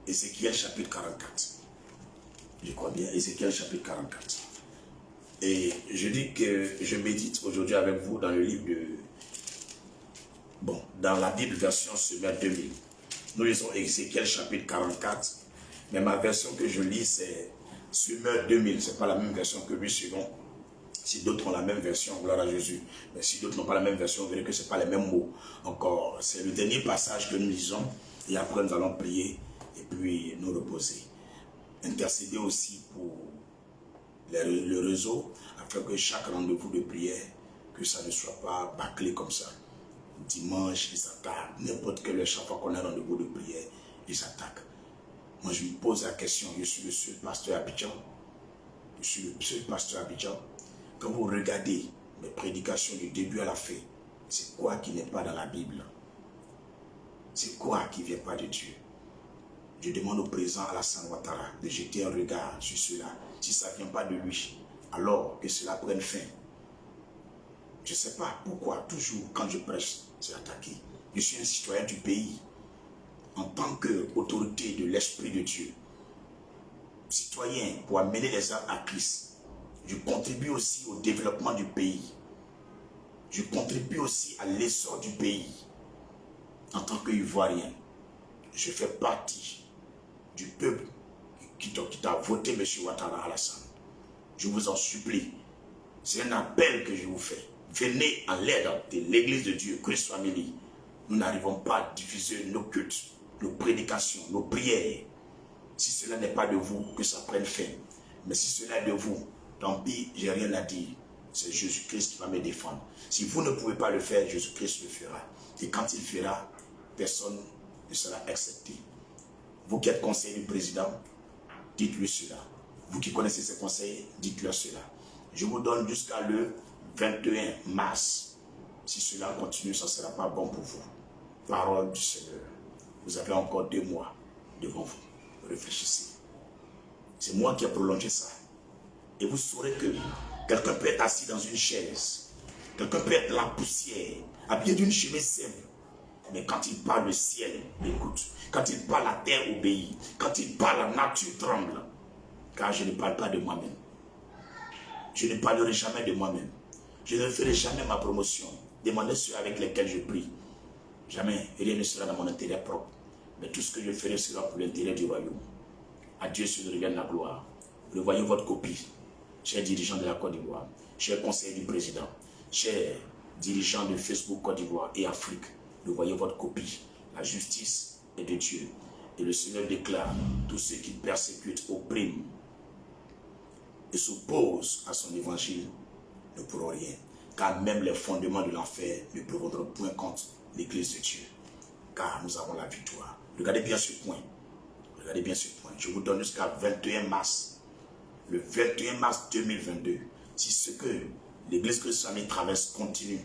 Ézéchiel chapitre 44. Je crois bien, Ézéchiel chapitre 44. Et je dis que je médite aujourd'hui avec vous dans le livre de... Bon, dans la Bible version Semeur 2000. Nous lisons Ézéchiel chapitre 44. Mais ma version que je lis, c'est Semeur 2000. Ce n'est pas la même version que lui suivons. Si d'autres ont la même version, gloire à Jésus. Mais si d'autres n'ont pas la même version, vous verrez que ce n'est pas les mêmes mots. Encore, c'est le dernier passage que nous lisons. Et après, nous allons prier et puis nous reposer. Intercéder aussi pour le réseau, afin que chaque rendez-vous de prière, que ça ne soit pas bâclé comme ça. Dimanche, ils s'attaquent. N'importe quelle heure, chaque fois qu'on a un rendez-vous de prière, ils s'attaquent. Moi, je me pose la question. Je suis le seul pasteur à Abidjan. Je suis le seul pasteur à Abidjan. Quand vous regardez mes prédications du début à la fin, c'est quoi qui n'est pas dans la Bible? C'est quoi qui ne vient pas de Dieu? Je demande au président Alassane Ouattara de jeter un regard sur cela. Si ça ne vient pas de lui, alors que cela prenne fin. Je ne sais pas pourquoi, toujours quand je prêche, c'est attaqué. Je suis un citoyen du pays, en tant qu'autorité de l'Esprit de Dieu. Citoyen pour amener les âmes à Christ. Je contribue aussi au développement du pays. Je contribue aussi à l'essor du pays. En tant qu'Ivoirien, je fais partie du peuple qui t'a voté, M. Ouattara Alassane. Je vous en supplie. C'est un appel que je vous fais. Venez en l'aide de l'Église de Dieu, Christ Family. Nous n'arrivons pas à diffuser nos cultes, nos prédications, nos prières. Si cela n'est pas de vous, que ça prenne fin. Mais si cela est de vous, tant pis, j'ai rien à dire. C'est Jésus-Christ qui va me défendre. Si vous ne pouvez pas le faire, Jésus-Christ le fera. Et quand il fera, personne ne sera accepté. Vous qui êtes conseiller du président, dites-lui cela. Vous qui connaissez ses conseils, dites-leur cela. Je vous donne jusqu'à le 21 mars. Si cela continue, ça ne sera pas bon pour vous. Parole du Seigneur. Vous avez encore 2 mois devant vous. Réfléchissez. C'est moi qui ai prolongé ça. Et vous saurez que quelqu'un peut être assis dans une chaise. Quelqu'un peut être dans la poussière, habillé d'une chemise simple. Mais quand il parle, le ciel écoute. Quand il parle, la terre obéit. Quand il parle, la nature tremble. Car je ne parle pas de moi-même. Je ne parlerai jamais de moi-même. Je ne ferai jamais ma promotion. Demandez ceux avec lesquels je prie. Jamais, rien ne sera dans mon intérêt propre. Mais tout ce que je ferai sera pour l'intérêt du royaume. À Dieu se revienne la gloire. Revoyez votre copie, chers dirigeants de la Côte d'Ivoire, chers conseillers du président, chers dirigeants de Facebook Côte d'Ivoire et Afrique. Revoyez votre copie. La justice est de Dieu. Et le Seigneur déclare, tous ceux qui persécutent, oppriment et s'opposent à son évangile ne pourront rien. Car même les fondements de l'enfer ne prévaudront point contre l'Église de Dieu. Car nous avons la victoire. Regardez bien ce point. Regardez bien ce point. Je vous donne jusqu'à 21 mars. Le 21 mars 2022. Si ce que l'Église chrétienne traverse continue,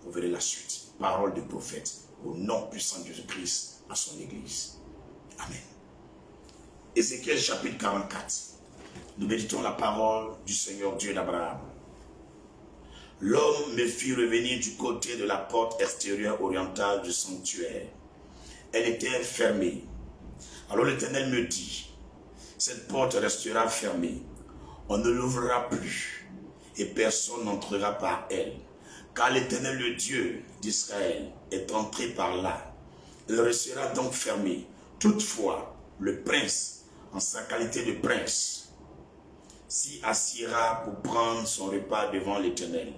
vous verrez la suite. Parole de prophète au nom puissant de Jésus-Christ à son Église. Amen. Ézéchiel chapitre 44. Nous méditons la parole du Seigneur Dieu d'Abraham. L'homme me fit revenir du côté de la porte extérieure orientale du sanctuaire. Elle était fermée. Alors l'Éternel me dit, cette porte restera fermée. On ne l'ouvrira plus et personne n'entrera par elle. car l'Éternel, le Dieu d'Israël, est entré par là. Il restera donc fermé. Toutefois, le prince, en sa qualité de prince, s'y assiera pour prendre son repas devant l'Éternel.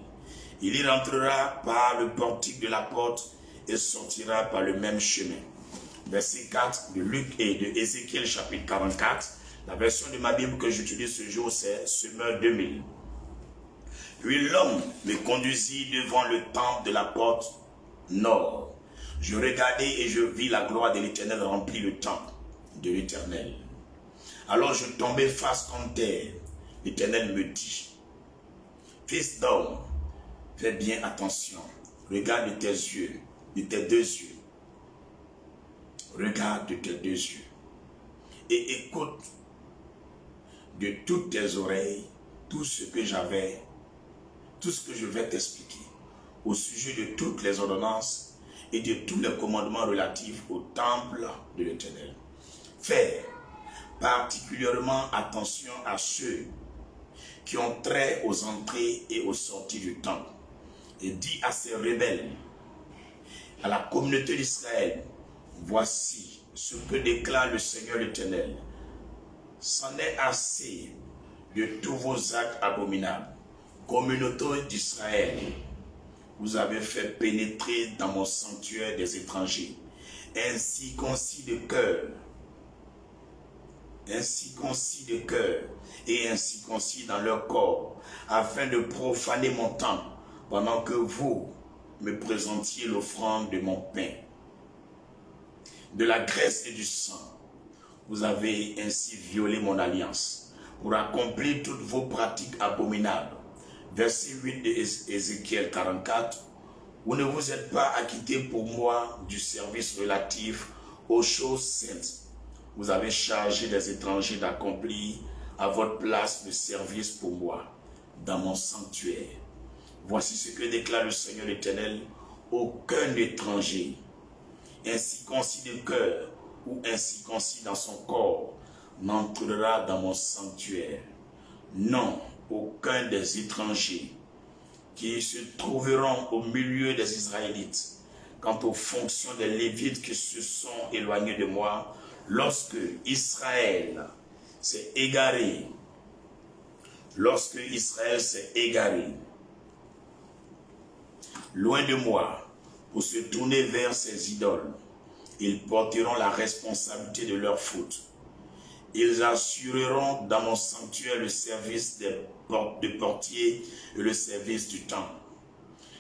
Il y rentrera par le portique de la porte et sortira par le même chemin. Verset 4 de Luc et de Ézéchiel chapitre 44. La version de ma Bible que j'utilise ce jour, c'est Semeur 2000. Puis l'homme me conduisit devant le temple de la porte nord. Je regardai et je vis la gloire de l'Éternel remplir le temple de l'Éternel. Alors je tombai face contre terre. L'Éternel me dit, fils d'homme, fais bien attention. Regarde de tes yeux, de tes deux yeux. Regarde de tes deux yeux. Et écoute de toutes tes oreilles tout ce que je vais t'expliquer au sujet de toutes les ordonnances et de tous les commandements relatifs au temple de l'Éternel. Fais particulièrement attention à ceux qui ont trait aux entrées et aux sorties du temple. Et dis à ces rebelles, à la communauté d'Israël, voici ce que déclare le Seigneur l'Éternel. C'en est assez de tous vos actes abominables. Communauté d'Israël, vous avez fait pénétrer dans mon sanctuaire des étrangers, ainsi concis de cœur, et ainsi concis dans leur corps, afin de profaner mon temple, pendant que vous me présentiez l'offrande de mon pain, de la graisse et du sang. Vous avez ainsi violé mon alliance, pour accomplir toutes vos pratiques abominables. Verset 8 de Ézéchiel 44, vous ne vous êtes pas acquitté pour moi du service relatif aux choses saintes. Vous avez chargé des étrangers d'accomplir à votre place le service pour moi, dans mon sanctuaire. Voici ce que déclare le Seigneur l'Éternel, aucun étranger, ainsi concis de cœur ou ainsi concis dans son corps, n'entrera dans mon sanctuaire. Non, aucun des étrangers qui se trouveront au milieu des Israélites, quant aux fonctions des Lévites qui se sont éloignés de moi, lorsque Israël s'est égaré, loin de moi, pour se tourner vers ses idoles, ils porteront la responsabilité de leur faute. Ils assureront dans mon sanctuaire le service de portier et le service du temple.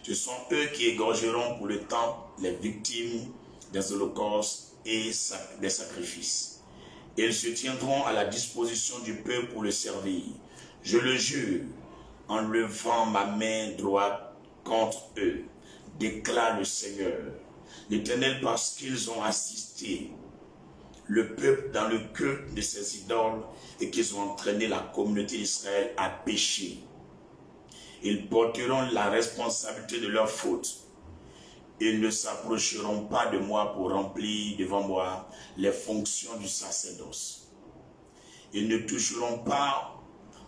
Ce sont eux qui égorgeront pour le temple les victimes des holocaustes et des sacrifices. Ils se tiendront à la disposition du peuple pour le servir. Je le jure, en levant ma main droite contre eux, déclare le Seigneur l'Éternel, parce qu'ils ont assisté le peuple dans le culte de ses idoles et qu'ils ont entraîné la communauté d'Israël à pécher. Ils porteront la responsabilité de leur faute. Ils ne s'approcheront pas de moi pour remplir devant moi les fonctions du sacerdoce. Ils ne toucheront pas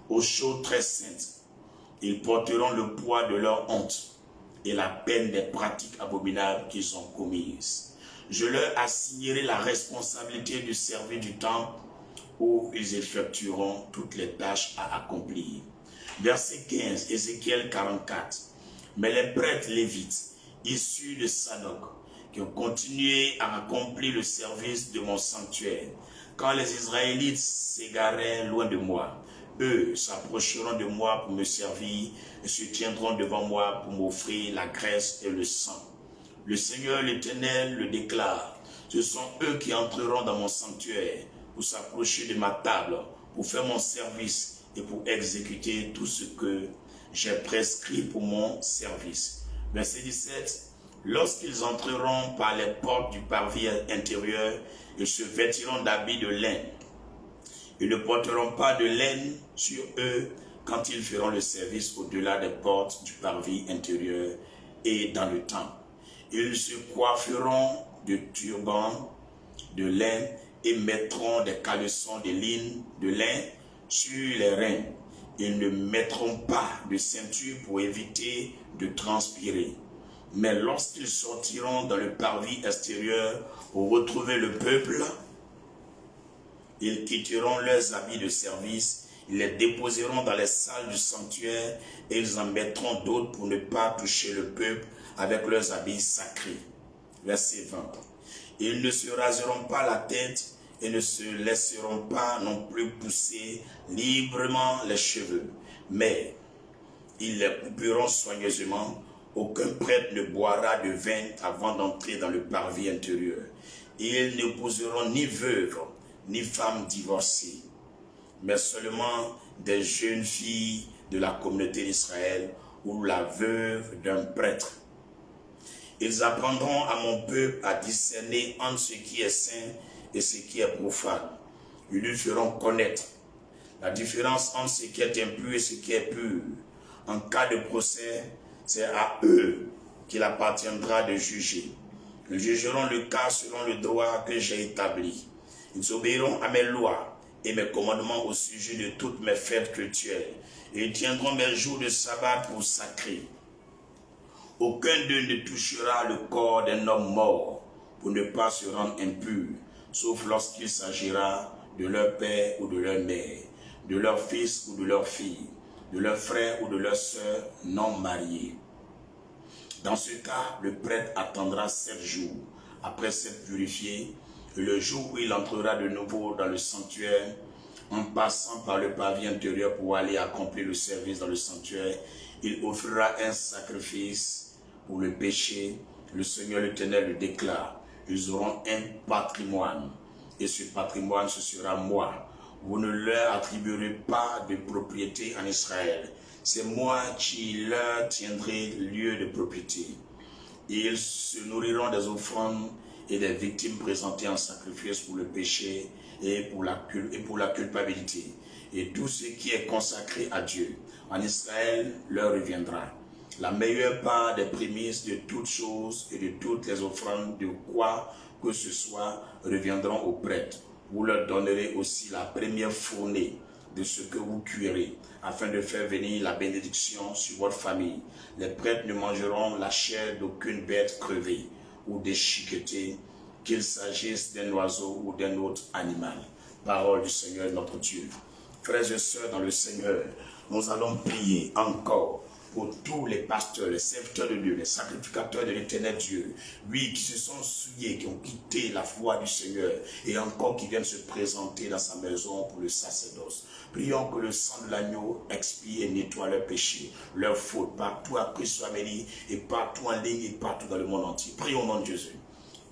aux choses très saintes. Ils porteront le poids de leur honte et la peine des pratiques abominables qu'ils ont commises. Je leur assignerai la responsabilité du service du temple où ils effectueront toutes les tâches à accomplir. Verset 15, Ézéchiel 44. Mais les prêtres lévites, issus de Sadok, qui ont continué à accomplir le service de mon sanctuaire, quand les Israélites s'égarèrent loin de moi, eux s'approcheront de moi pour me servir et se tiendront devant moi pour m'offrir la graisse et le sang. Le Seigneur l'Éternel le déclare. Ce sont eux qui entreront dans mon sanctuaire pour s'approcher de ma table, pour faire mon service et pour exécuter tout ce que j'ai prescrit pour mon service. Verset 17. Lorsqu'ils entreront par les portes du parvis intérieur, ils se vêtiront d'habits de laine. Ils ne porteront pas de laine sur eux quand ils feront le service au-delà des portes du parvis intérieur et dans le temple. Ils se coifferont de turbans de laine et mettront des caleçons de lin sur les reins. Ils ne mettront pas de ceinture pour éviter de transpirer. Mais lorsqu'ils sortiront dans le parvis extérieur pour retrouver le peuple, ils quitteront leurs habits de service, ils les déposeront dans les salles du sanctuaire et ils en mettront d'autres pour ne pas toucher le peuple avec leurs habits sacrés. Verset 20. Ils ne se raseront pas la tête et ne se laisseront pas non plus pousser librement les cheveux, mais ils les couperont soigneusement. Aucun prêtre ne boira de vin avant d'entrer dans le parvis intérieur. Ils n'épouseront ni veuves, ni femmes divorcées, mais seulement des jeunes filles de la communauté d'Israël ou la veuve d'un prêtre. Ils apprendront à mon peuple à discerner entre ce qui est saint et ce qui est profane. Ils lui feront connaître la différence entre ce qui est impur et ce qui est pur. En cas de procès, c'est à eux qu'il appartiendra de juger. Ils jugeront le cas selon le droit que j'ai établi. Ils obéiront à mes lois et mes commandements au sujet de toutes mes fêtes cultuelles. Et ils tiendront mes jours de sabbat pour sacrés. Aucun d'eux ne touchera le corps d'un homme mort pour ne pas se rendre impur, sauf lorsqu'il s'agira de leur père ou de leur mère, de leur fils ou de leur fille, de leur frère ou de leur sœur non mariés. Dans ce cas, le prêtre attendra 7 jours après s'être purifié, et le jour où il entrera de nouveau dans le sanctuaire, en passant par le pavillon intérieur pour aller accomplir le service dans le sanctuaire, il offrira un sacrifice pour le péché. Le Seigneur l'Éternel le déclare. Ils auront un patrimoine, et ce patrimoine, ce sera moi. Vous ne leur attribuerez pas de propriété en Israël. C'est moi qui leur tiendrai lieu de propriété. Ils se nourriront des offrandes et des victimes présentées en sacrifice pour le péché et pour la culpabilité. Et tout ce qui est consacré à Dieu en Israël leur reviendra. La meilleure part des prémices de toutes choses et de toutes les offrandes de quoi que ce soit reviendront aux prêtres. Vous leur donnerez aussi la première fournée de ce que vous cuirez, afin de faire venir la bénédiction sur votre famille. Les prêtres ne mangeront la chair d'aucune bête crevée ou déchiquetée, qu'il s'agisse d'un oiseau ou d'un autre animal. Parole du Seigneur notre Dieu. Frères et sœurs dans le Seigneur, nous allons prier encore pour tous les pasteurs, les serviteurs de Dieu, les sacrificateurs de l'Éternel Dieu, oui, qui se sont souillés, qui ont quitté la foi du Seigneur et encore qui viennent se présenter dans sa maison pour le sacerdoce. Prions que le sang de l'agneau expie et nettoie leurs péchés, leurs fautes, partout à Christ-Amélie et partout en ligne et partout dans le monde entier. Prions au nom de Jésus.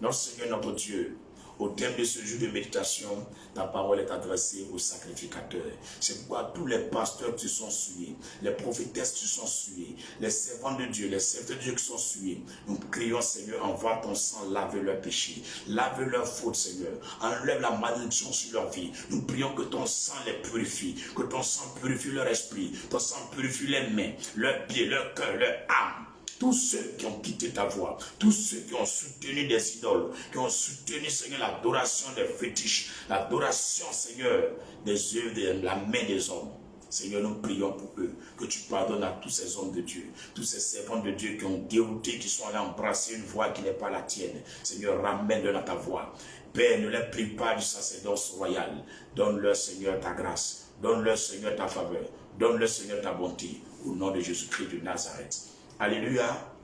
Notre Seigneur, notre Dieu, au thème de ce jour de méditation, ta parole est adressée aux sacrificateurs. C'est pourquoi tous les pasteurs qui se sont souillés, les prophétesses qui se sont souillés, les servants de Dieu, les serviteurs de Dieu qui sont souillés, nous crions, Seigneur, envoie ton sang laver leurs péchés, lave leurs fautes, Seigneur, enlève la malédiction sur leur vie. Nous prions que ton sang les purifie, que ton sang purifie leur esprit, ton sang purifie les mains, leurs pieds, leur cœur, leur âme. Tous ceux qui ont quitté ta voie, tous ceux qui ont soutenu des idoles, qui ont soutenu, Seigneur, l'adoration des fétiches, l'adoration, Seigneur, des œuvres de la main des hommes. Seigneur, nous prions pour eux, que tu pardonnes à tous ces hommes de Dieu, tous ces servants de Dieu qui ont dérouté, qui sont allés embrasser une voie qui n'est pas la tienne. Seigneur, ramène-le dans ta voie. Père, ne les prive pas du sacerdoce royal. Donne-leur, Seigneur, ta grâce. Donne-leur, Seigneur, ta faveur. Donne-leur, Seigneur, ta bonté. Au nom de Jésus-Christ de Nazareth. Alléluia.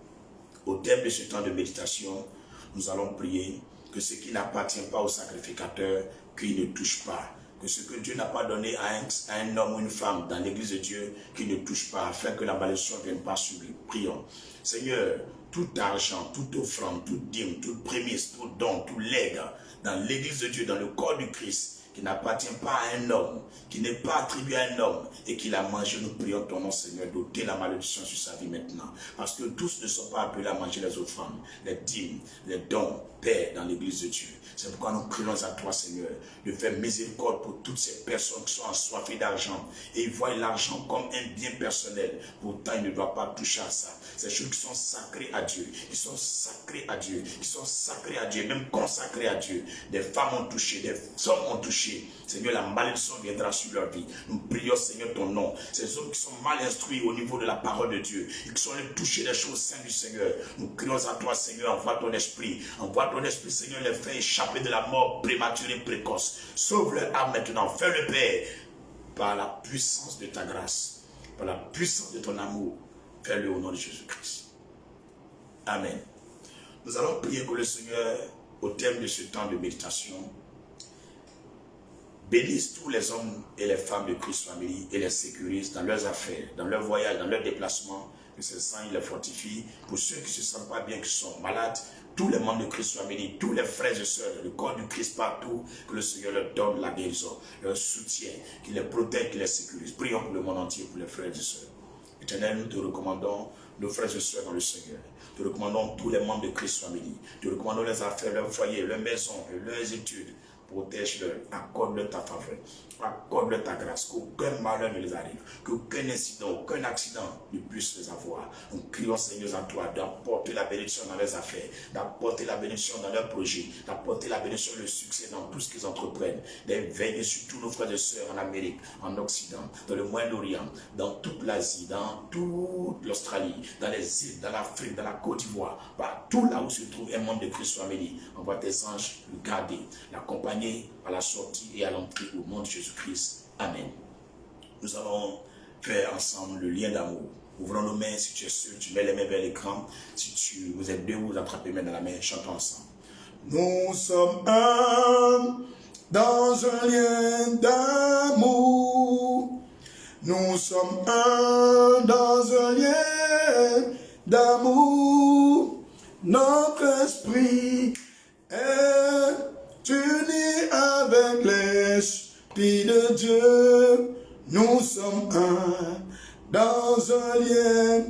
Au terme de ce temps de méditation, nous allons prier que ce qui n'appartient pas au sacrificateur, qu'il ne touche pas. Que ce que Dieu n'a pas donné à un homme ou une femme dans l'église de Dieu, qu'il ne touche pas, afin que la malédiction ne vienne pas sur lui. Prions. Seigneur, tout argent, toute offrande, toute dîme, toute prémisse, tout don, tout legs dans l'église de Dieu, dans le corps du Christ, qui n'appartient pas à un homme, qui n'est pas attribué à un homme et qu'il a mangé, nous prions ton nom, Seigneur, d'ôter la malédiction sur sa vie maintenant. Parce que tous ne sont pas appelés à manger les offrandes, les dîmes, les dons, Père, dans l'église de Dieu. C'est pourquoi nous prions à toi, Seigneur, de faire miséricorde pour toutes ces personnes qui sont assoiffées d'argent et ils voient l'argent comme un bien personnel. Pourtant, ils ne doivent pas toucher à ça. Ces choses qui sont sacrées à Dieu, qui sont sacrées à Dieu, qui sont sacrées à Dieu, même consacrées à Dieu. Des femmes ont touché, des hommes ont touché. toucher. Seigneur, la malédiction viendra sur leur vie. Nous prions, Seigneur, ton nom. Ces hommes qui sont mal instruits au niveau de la parole de Dieu, et qui sont allés toucher les choses saintes du Seigneur. Nous crions à toi, Seigneur, envoie ton esprit, Seigneur, les fait échapper de la mort prématurée, précoce. Sauve leur âme maintenant, fais-le, Père, par la puissance de ta grâce, par la puissance de ton amour. Fais-le au nom de Jésus-Christ. Amen. Nous allons prier que le Seigneur, au terme de ce temps de méditation, bénisse tous les hommes et les femmes de Christ Family et les sécurise dans leurs affaires, dans leurs voyages, dans leurs déplacements, que ce sang il les fortifie. Pour ceux qui ne se sentent pas bien, qui sont malades, tous les membres de Christ Family, tous les frères et sœurs, le corps du Christ partout, que le Seigneur leur donne la guérison, leur soutien, qu'il les protège, qu'il les sécurise. Prions pour le monde entier, pour les frères et sœurs. Éternel, nous te recommandons nos frères et sœurs dans le Seigneur. Te recommandons tous les membres de Christ Family. Te recommandons les affaires, leurs foyers, leurs maisons et leurs études. Protège-leur, accorde-leur ta faveur, accorde-leur ta grâce, qu'aucun malheur ne les arrive, qu'aucun incident, aucun accident ne puisse les avoir. Nous crions, Seigneur, à toi d'apporter la bénédiction dans leurs affaires, d'apporter la bénédiction dans leurs projets, d'apporter la bénédiction, le succès dans tout ce qu'ils entreprennent, d'éveiller sur tous nos frères et sœurs en Amérique, en Occident, dans le Moyen-Orient, dans toute l'Asie, dans toute l'Australie, dans les îles, dans l'Afrique, dans la Côte d'Ivoire, partout là où se trouve un membre de Christ Family. Envoie tes anges le garder, l'accompagner à la sortie et à l'entrée au nom de Jésus-Christ. Amen. Nous allons faire ensemble le lien d'amour. Ouvrons nos mains, si tu es seul, tu mets les mains vers l'écran. Si vous êtes deux, vous attrapez les mains dans la main, chantons ensemble. Nous sommes un dans un lien d'amour. Nous sommes un dans un lien d'amour. Notre esprit est unis avec l'Esprit de Dieu, nous sommes un dans un lien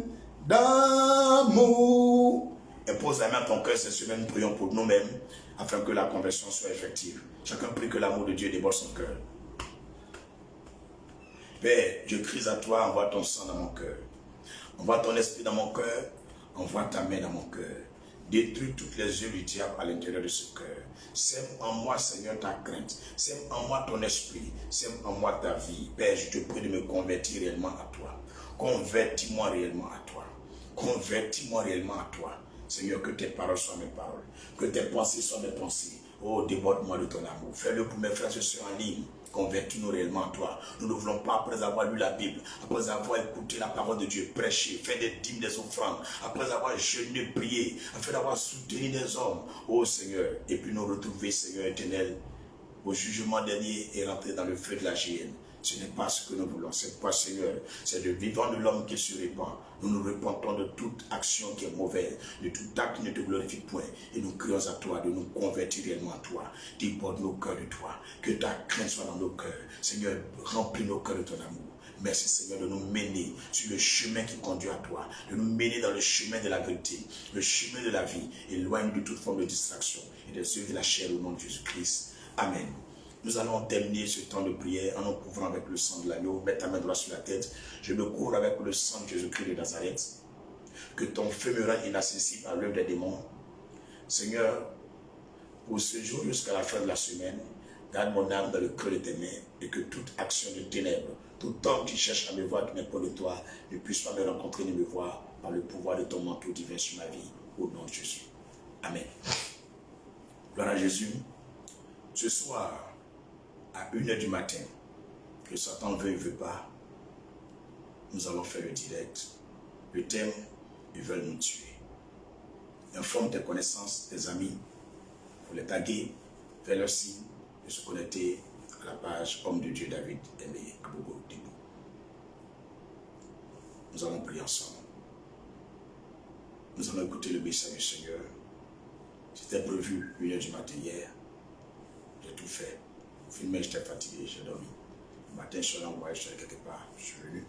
d'amour. Et pose la main à ton cœur cette semaine, prions pour nous-mêmes, afin que la conversion soit effective. Chacun prie que l'amour de Dieu déborde son cœur. Père, je crie à toi, envoie ton sang dans mon cœur. Envoie ton esprit dans mon cœur, envoie ta main dans mon cœur. Détruis toutes les œuvres du diable à l'intérieur de ce cœur. Sème en moi, Seigneur, ta crainte. Sème en moi ton esprit. Sème en moi ta vie. Père, je te prie de me convertir réellement à toi. Convertis-moi réellement à toi. Convertis-moi réellement à toi. Seigneur, que tes paroles soient mes paroles. Que tes pensées soient mes pensées. Oh, déborde-moi de ton amour. Fais-le pour mes frères et sœurs en ligne. Convertis-nous réellement en toi. Nous ne voulons pas, après avoir lu la Bible, après avoir écouté la parole de Dieu, prêcher, faire des dîmes, des offrandes, après avoir jeûné, prié, afin d'avoir soutenu des hommes, oh Seigneur, et puis nous retrouver, Seigneur éternel, au jugement dernier et rentrer dans le feu de la géhenne. Ce n'est pas ce que nous voulons, c'est pas, Seigneur, c'est le vivant de l'homme qui se répand. Nous nous repentons de toute action qui est mauvaise, de tout acte qui ne te glorifie point. Et nous crions à toi de nous convertir réellement à toi. Déborde nos cœurs de toi. Que ta crainte soit dans nos cœurs. Seigneur, remplis nos cœurs de ton amour. Merci Seigneur de nous mener sur le chemin qui conduit à toi. De nous mener dans le chemin de la vérité, le chemin de la vie. Éloigne de toute forme de distraction et des œuvres de la chair au nom de Jésus-Christ. Amen. Nous allons terminer ce temps de prière en nous couvrant avec le sang de l'agneau. Mets ta main droite sur la tête. Je me couvre avec le sang de Jésus-Christ de Nazareth. Que ton feu me rende inaccessible à l'œuvre des démons. Seigneur, pour ce jour jusqu'à la fin de la semaine, garde mon âme dans le creux de tes mains et que toute action de ténèbres, tout homme qui cherche à me voir qui n'est pas de toi, ne puisse pas me rencontrer ni me voir par le pouvoir de ton manteau divin sur ma vie. Au nom de Jésus. Amen. Gloire à Jésus. Ce soir, à 1h du matin, que Satan veut ou veut pas, nous allons faire le direct. Le thème, ils veulent nous tuer. Informe tes connaissances, tes amis, pour les taguer, fais leur signe et se connecter à la page Homme de Dieu David Aimé Kabogo Dibou. Nous allons prier ensemble. Nous allons écouter le message du Seigneur. C'était prévu 1h du matin hier. J'ai tout fait. Au final, j'étais fatigué, j'ai dormi. Le matin, je suis envoyé, je suis allé quelque part, je suis venu.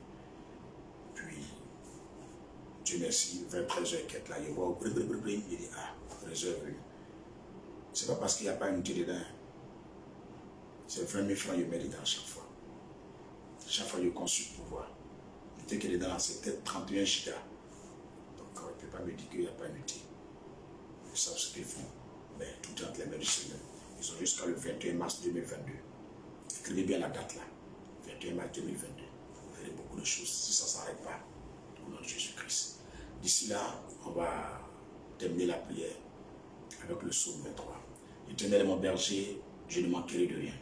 Puis, Dieu merci, vers 13h, là, il voit, il dit, ah, 13h venu. C'est pas parce qu'il n'y a pas une unité dedans. C'est 20 000 francs, il met dedans à chaque fois. Chaque fois, il consulte pour voir. L'unité qui est dedans, c'est peut-être 31 gigas. Donc, il ne peut pas me dire qu'il n'y a pas une unité. Ils savent ce qu'ils font. Mais tout est entre les mains du Seigneur. Ils ont jusqu'à le 21 mars 2022 Écrivez bien la date là. 21 mars 2022. Vous verrez beaucoup de choses si ça ne s'arrête pas. Au nom de Jésus-Christ. D'ici là, on va terminer la prière avec le psaume 23. L'Éternel est mon berger, je ne manquerai de rien.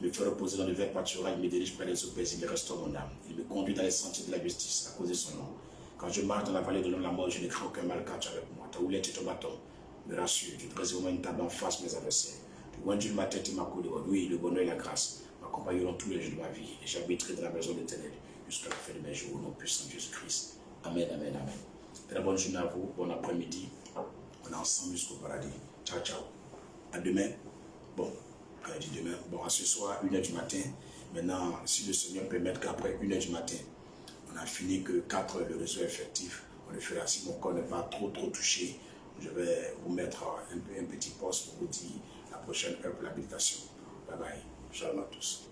Il me fait reposer dans le vert pâturage, il me dirige près des eaux paisibles, il restaure mon âme. Il me conduit dans les sentiers de la justice, à cause de son nom. Quand je marche dans la vallée de l'ombre de la mort, je ne crains aucun mal car tu es avec moi. Ta houlette et ton bâton me rassurent. Tu dresses au moins une table en face mes adversaires. Tu oinges ma tête et ma couronne. Oui, le bonheur et la grâce m'accompagneront tous les jours de ma vie. Et j'habiterai dans la maison de l'Éternel jusqu'à la fin de mes jours, au nom puissant de Jésus-Christ. Amen, amen, amen. Très bonne journée à vous, bon après-midi. On est ensemble jusqu'au paradis. Ciao, ciao. À demain. Bon, on dit demain. Bon, à ce soir, 1h du matin. Maintenant, si le Seigneur permet qu'après 1h du matin, on a fini que 4 heures de réseau effectif. On le fera si mon corps n'est pas trop touché. Je vais vous mettre un petit post pour vous dire la prochaine heure pour l'habitation. Bye bye. Shalom à tous.